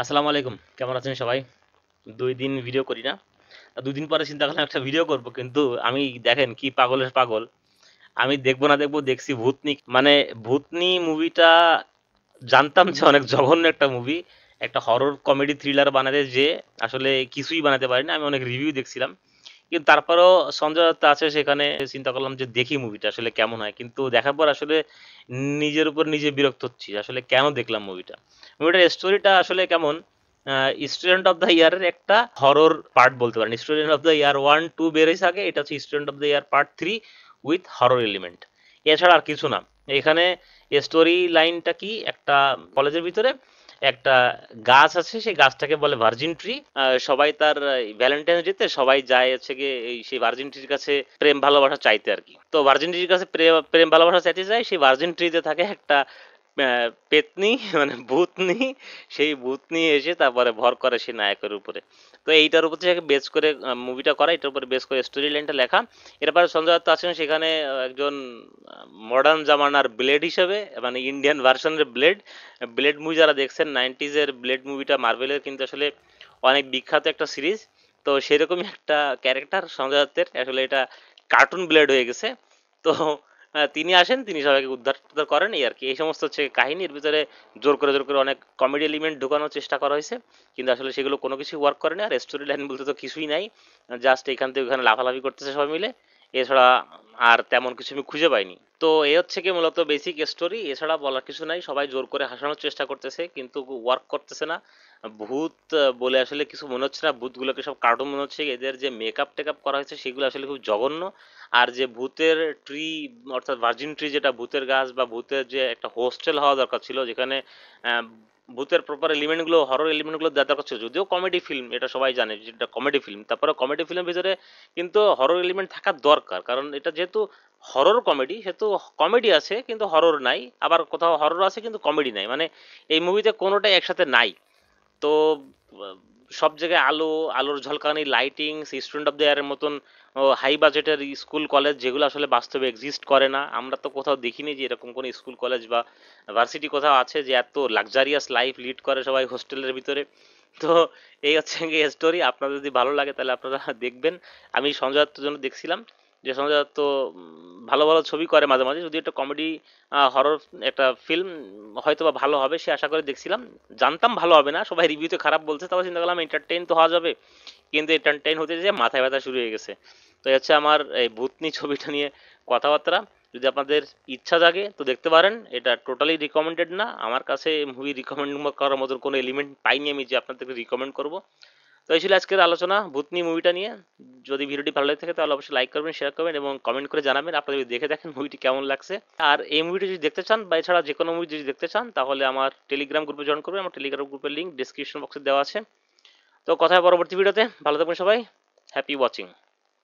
আসসালামু আলাইকুম, কেমন আছেন সবাই? 2 দিন ভিডিও করি না। 2 দিন পরে চিন্তা করলাম একটা ভিডিও করব, কিন্তু আমি দেখেন কি পাগলের পাগল। আমি দেখবো না দেখবো দেখছি ভূতনি, মানে ভূতনি মুভিটা জানতাম যে অনেক জঘন্য একটা মুভি, একটা হরর কমেডি থ্রিলার বানাতে যে আসলে কিছুই বানাতে পারি না। আমি অনেক রিভিউ দেখছিলাম, কিন্তু তারপরেও সঞ্জয় দত্ত আছে সেখানে, চিন্তা করলাম যে দেখি মুভিটা আসলে কেমন হয়। কিন্তু দেখার পর আসলে নিজের উপর নিজে বিরক্ত হচ্ছি, আসলে কেন দেখলাম মুভিটা। মুভিটার স্টোরিটা আসলে কেমন, স্টুডেন্ট অফ দ্য ইয়ারের একটা হরর পার্ট বলতে পারেন। স্টুডেন্ট অফ দ্য ইয়ার 1 2 বেরিয়েছে আগে, এটা হচ্ছে student of the year part 3 with horror element. এছাড়া আর কিছু না। এখানে স্টোরি লাইনটা কি, একটা কলেজের ভিতরে একটা গাছ আছে, সেই গাছটাকে বলে ভার্জিন ট্রি। সবাই তার ভ্যালেন্টাইন্স ডেতে সবাই যায় হচ্ছে গিয়ে এই সেই ভার্জিন ট্রির কাছে প্রেম ভালোবাসা চাইতে আর কি। তো ভার্জিন ট্রির কাছে প্রেম প্রেম ভালোবাসা চাইতে যায়, সেই ভার্জিন ট্রিতে থাকে একটা পেতনি, মানে ভূতনি। সেই ভূতনি এসে তারপরে ভর করে সেই নায়কের উপরে। তো এইটার উপর থেকে বেস করে মুভিটা করা, এটার উপরে বেস করে স্টোরি লাইনটা লেখা। এরপরে সঞ্জয় দত্ত আছেন সেখানে একজন মডার্ন জামানার ব্লেড হিসেবে, মানে ইন্ডিয়ান ভার্সনের ব্লেড। ব্লেড মুভি যারা দেখছেন, 90s-এর ব্লেড মুভিটা মার্ভেলের কিন্তু আসলে অনেক বিখ্যাত একটা সিরিজ। তো সেরকমই একটা ক্যারেক্টার সঞ্জয় দত্তের, আসলে এটা কার্টুন ব্লেড হয়ে গেছে। তো তিনি আসেন, তিনি সবাইকে উদ্ধার টুদ্ধার করেন, এই আর কি। এই সমস্ত হচ্ছে কাহিনীর ভিতরে জোর করে অনেক কমেডি এলিমেন্ট ঢোকানোর চেষ্টা করা হয়েছে, কিন্তু আসলে সেগুলো কোনো কিছু ওয়ার্ক করেনি। আর স্টোরি লাইন বলতে তো কিছুই নাই, জাস্ট এখান থেকে ওখানে লাফালাফি করতেছে সবাই মিলে। এছাড়া আর তেমন কিছু আমি খুঁজে পাইনি। তো এ হচ্ছে কি মূলত বেসিক স্টোরি, এছাড়া বলার কিছু নাই। সবাই জোর করে হাসানোর চেষ্টা করতেছে কিন্তু ওয়ার্ক করতেছে না। ভূত বলে আসলে কিছু মনে হচ্ছে না, ভূতগুলোকে সব কার্টুন মনে হচ্ছে। এদের যে মেকআপ টেকআপ করা হয়েছে সেগুলো আসলে খুব জঘন্য। আর যে ভূতের ট্রি, অর্থাৎ ভার্জিন ট্রি, যেটা ভূতের গাছ বা ভূতের যে একটা হোস্টেল হওয়া দরকার ছিল, যেখানে আহ, ভূতের প্রপার এলিমেন্টগুলো, হরর এলিমেন্টগুলো দেওয়া দরকার ছিল। যদিও কমেডি ফিল্ম, এটা সবাই জানে যেটা কমেডি ফিল্ম, তারপরে কমেডি ফিল্মের ভিতরে কিন্তু হরর এলিমেন্ট থাকা দরকার, কারণ এটা যেহেতু হরর কমেডি, সেহেতু কমেডি আছে কিন্তু হরর নাই, আবার কোথাও হরর আছে কিন্তু কমেডি নাই, মানে এই মুভিতে কোনোটাই একসাথে নাই। তো আহ, সব জায়গায় আলো, আলোর ঝলকানি, লাইটিং, স্টুডেন্ট অফ দ্য ইয়ারের মতন হাই বাজেটের স্কুল কলেজ, যেগুলো আসলে বাস্তবে এক্সিস্ট করে না। আমরা তো কোথাও দেখিনি যে এরকম কোনো স্কুল কলেজ বা ভার্সিটি কোথাও আছে যে এত লাক্সারিয়াস লাইফ লিড করে সবাই হোস্টেলের ভিতরে। তো এই হচ্ছে গিয়ে স্টোরি। আপনাদের যদি ভালো লাগে তাহলে আপনারা দেখবেন। আমি সঞ্জয় দত্তর জন্য দেখছিলাম, যে সঞ্জয় দত্ত ভালো ভালো ছবি করে মাঝে মাঝে। যদি একটা কমেডি হরর একটা ফিল্ম হয়তো বা ভালো হবে সে আশা করে দেখছিলাম। জানতাম ভালো হবে না, সবাই রিভিউতে খারাপ বলছে, তারপর চিন্তা করলাম এন্টারটেইন তো হওয়া যাবে। কিন্তু এন্টারটেইন হতে যে মাথায় ব্যথা শুরু হয়ে গেছে। তো এই হচ্ছে আমার এই ভূতনি ছবিটা নিয়ে কথাবার্তা। যদি আপনাদের ইচ্ছা জাগে তো দেখতে পারেন, এটা টোটালি রিকমেন্ডেড না। আমার কাছে মুভি রিকমেন্ড করার মতন কোনো এলিমেন্ট পাইনি আমি যে আপনাদেরকে রিকমেন্ড করব। তো এই ছিল আজকের আলোচনা ভূতনি মুভিটা নিয়ে। যদি ভিডিওটি ভালো লাগে থাকে তাহলে অবশ্যই লাইক করবেন, শেয়ার করবেন এবং কমেন্ট করে জানাবেন আপনারা যদি দেখে দেখেন মুভিটি কেমন লাগছে। আর এই মুভিটি যদি দেখতে চান বা এছাড়া যে কোনো মুভি যদি দেখতে চান তাহলে আমার টেলিগ্রাম গ্রুপে জয়েন করবেন। আমার টেলিগ্রাম গ্রুপের লিঙ্ক ডিসক্রিপশন বক্সে দেওয়া আছে। তো কথা হয় পরবর্তী ভিডিওতে। ভালো থাকবেন সবাই। Happy watching.